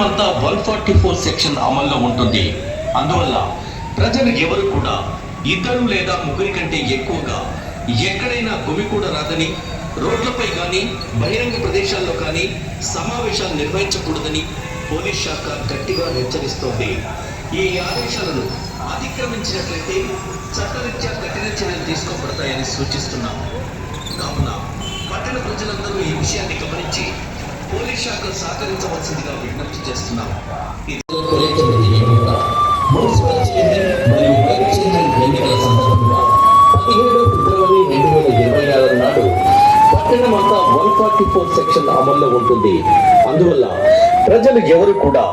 అంతా 144 సెక్షన్ అమల్లో ఉంటుంది. అందువల్ల ప్రజలు ఎవరు కూడా ఇద్దరు లేదా ముగ్గురి కంటే ఎక్కువగా ఎక్కడైనా గుమికూడరాదని, రోడ్లపై కానీ బహిరంగ ప్రదేశాల్లో కానీ సమావేశాలు నిర్వహించకూడదని పోలీస్ శాఖ గట్టిగా హెచ్చరిస్తోంది. ఈ ఆదేశాలను అతిక్రమించినట్లయితే చట్టరీత్యా కఠిన చర్యలు తీసుకోబడతాయని సూచిస్తున్నాం. కావున పట్టణ ప్రజలందరూ ఈ విషయాన్ని గమనించి పోలీస్ శాఖ సహకరించవలసిందిగా విజ్ఞప్తి చేస్తున్నాం. మున్సిపల్ చైర్మన్ మరియు వైస్ చైర్మన్ ఎన్నికల సందర్భంగా 17 ఫిబ్రవరి 2026 నాడు పట్టణమంతా 144 సెక్షన్ అమల్లో ఉంటుంది. అందువల్ల ప్రజలు ఎవరు కూడా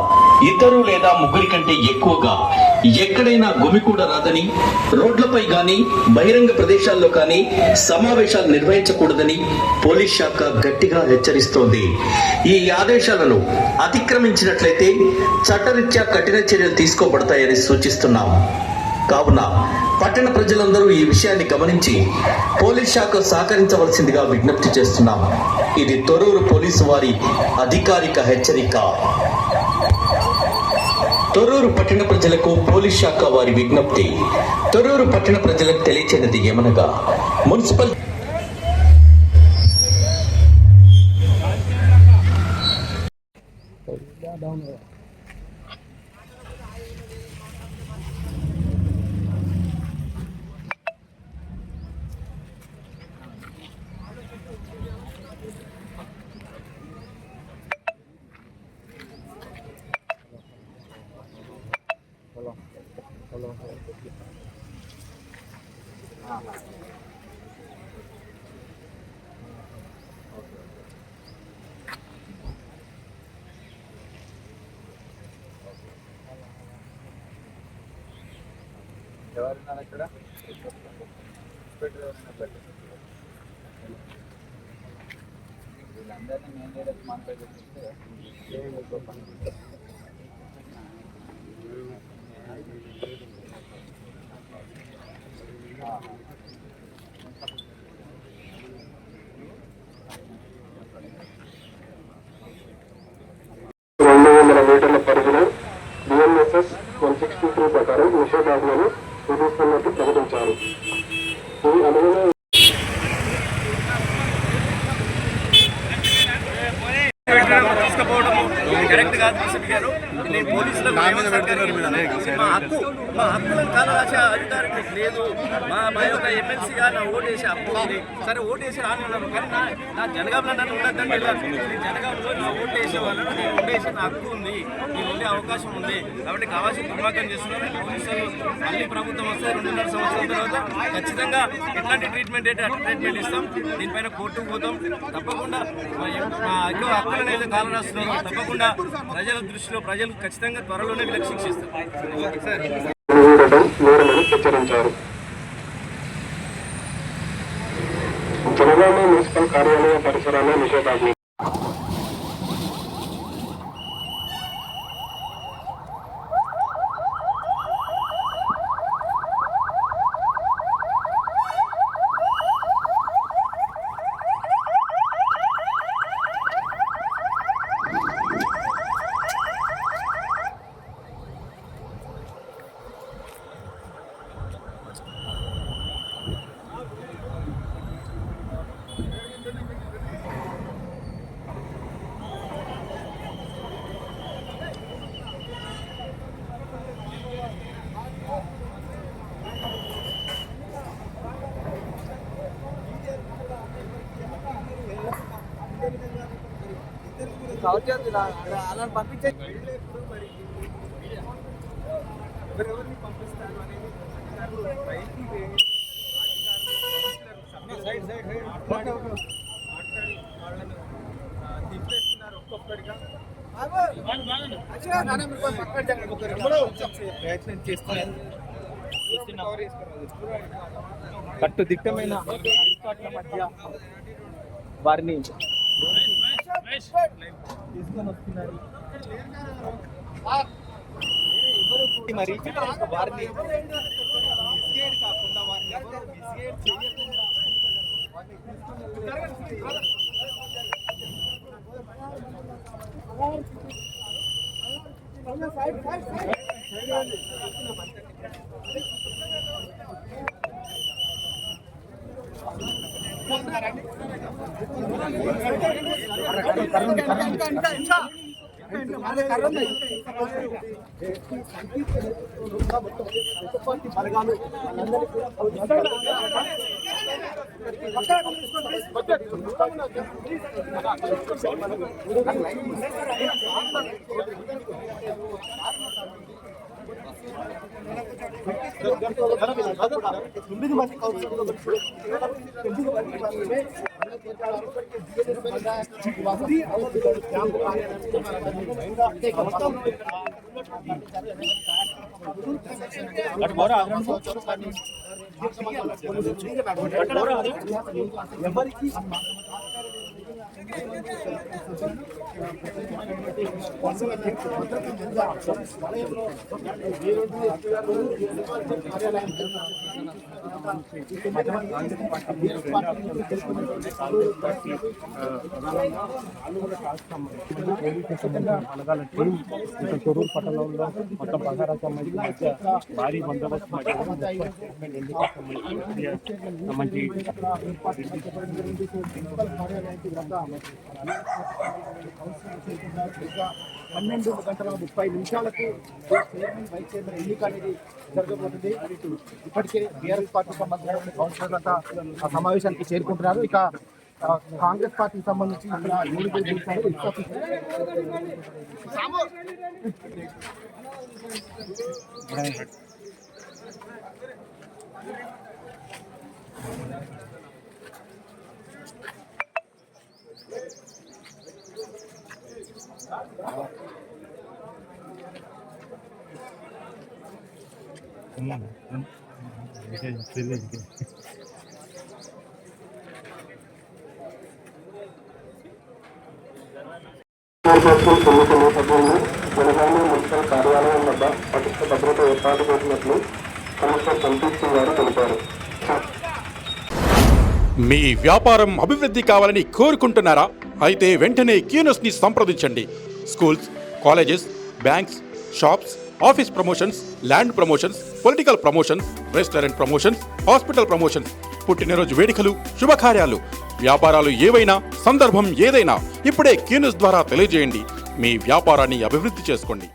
ఇద్దరు లేదా ముగ్గురి కంటే ఎక్కువగా ఎక్కడైనా గుమికూడరాదని, రోడ్లపై కానీ బహిరంగ ప్రదేశాల్లో కానీ సమావేశాలు నిర్వహించకూడదని పోలీస్ శాఖ గట్టిగా హెచ్చరిస్తోంది. ఈ ఆదేశాలను అతిక్రమించినట్లయితే చట్టరీత్యా కఠిన చర్యలు తీసుకోబడతాయని సూచిస్తున్నాం. కావున పట్టణ ప్రజలందరూ ఈ విషయాన్ని గమనించి పోలీస్ శాఖ సహకరించవలసిందిగా విజ్ఞప్తి చేస్తున్నాం. ఇది తొర్రూరు పోలీసు వారి అధికారిక హెచ్చరిక. తొర్రూరు పట్టణ ప్రజలకు పోలీస్ శాఖ వారి విజ్ఞప్తి. తొర్రూరు పట్టణ ప్రజలకు తెలియచేయనిది ఏమనగా, మున్సిపల్ ఎవరున్నారు అక్కడ? వీళ్ళందరినీ నేను ఏదైతే మాట్లాడితే మీటర్ల పరిధిలో బిఎంఎస్ఎస్ 163 ప్రకారం నిషేధాజ్ఞను విధిస్తున్నట్టు ప్రకటించారు. ఈ అనుగుణంగా కరెక్ట్ కాదు బీసీపీ గారు. నేను పోలీసులకు మా హక్కులను కాలరాసే అధికారం లేదు. మా యొక్క ఎమ్మెల్సీగా నా ఓటేసే హక్కు ఉంది. సరే ఓటేసి రానున్నాను, కానీ నా జనగాంలో నన్ను ఉండద్దని జనగాంలో నా ఓటేసే వాళ్ళని నేను ఓటేసి నా హక్కు ఉంది, నేను ఉండే అవకాశం ఉంది. కాబట్టి కావాల్సిన దుర్మార్గం చేస్తున్నారు పోలీసులు. మళ్ళీ ప్రభుత్వం వస్తే 2.5 సంవత్సరాల తర్వాత ఖచ్చితంగా ఎట్లాంటి ట్రీట్మెంట్ అయితే అట్లా ట్రీట్మెంట్ ఇస్తాం. దీనిపైన కోర్టుకు పోతాం. తప్పకుండా మా హక్కులను అయితే కాలరాస్తున్నారు. తప్పకుండా ప్రజల దృష్టిలో ప్రజలు ఖచ్చితంగా త్వరలోనే వీళ్ళకి శిక్షిస్తారు. హెచ్చరించారు. జనగామ మున్సిపల్ కార్యాలయ పరిసరాల్లో నిషేధాజ్ఞ. అలా పంపించే ఎవరెవరిని పంపిస్తాను అనేది మాట్లాడి వాళ్ళను దింపేస్తున్నారు ఒక్కొక్కడిగా. ప్రయత్నం చేస్తున్నారు. కట్టుదిట్టమైన ఏర్పాట్ల మధ్య వారిని తీసుకొని వస్తున్నారు. మరి వారిని మిస్గైడ్ కాకుండా, వారిని ఎవరు మిస్గైడ్ చేయకుండా వారిని తీసుకొని తొర్రూరు పట్టణంలో మొత్తం ప్రసార సంబంధించి మధ్య భారీ బందోబస్తు మంచి 12:30 వైస్ చైర్మన్ ఎన్నిక అనేది జరగబోతుంది. ఇప్పటికే బీఆర్ఎస్ పార్టీకి సంబంధించిన కౌన్సిలర్లంతా ఆ సమావేశానికి చేరుకుంటున్నారు. ఇక కాంగ్రెస్ పార్టీకి సంబంధించి ఇక్కడ 7 గెలిచారు. ఎన్నికల నేపథ్యంలో జనగామ మున్సిపల్ కార్యాలయం వద్ద పటిష్ట భద్రత ఏర్పాటు చేసినట్లు కమిషనర్ సంతోష్ సింగ్ గారు తెలిపారు. మీ వ్యాపారం అభివృద్ధి కావాలని కోరుకుంటున్నారా? అయితే వెంటనే క్యూనస్ ని సంప్రదించండి. Schools, colleges, banks, shops, office promotions, land promotions, political promotions, restaurant promotions, hospital promotions, పుట్టినరోజు వేడుకలు, శుభకార్యాలు, వ్యాపారాలు ఏవైనా, సందర్భం ఏదైనా ఇప్పుడే క్యూనస్ ద్వారా తెలియజేయండి. మీ వ్యాపారాన్ని అభివృద్ధి చేసుకోండి.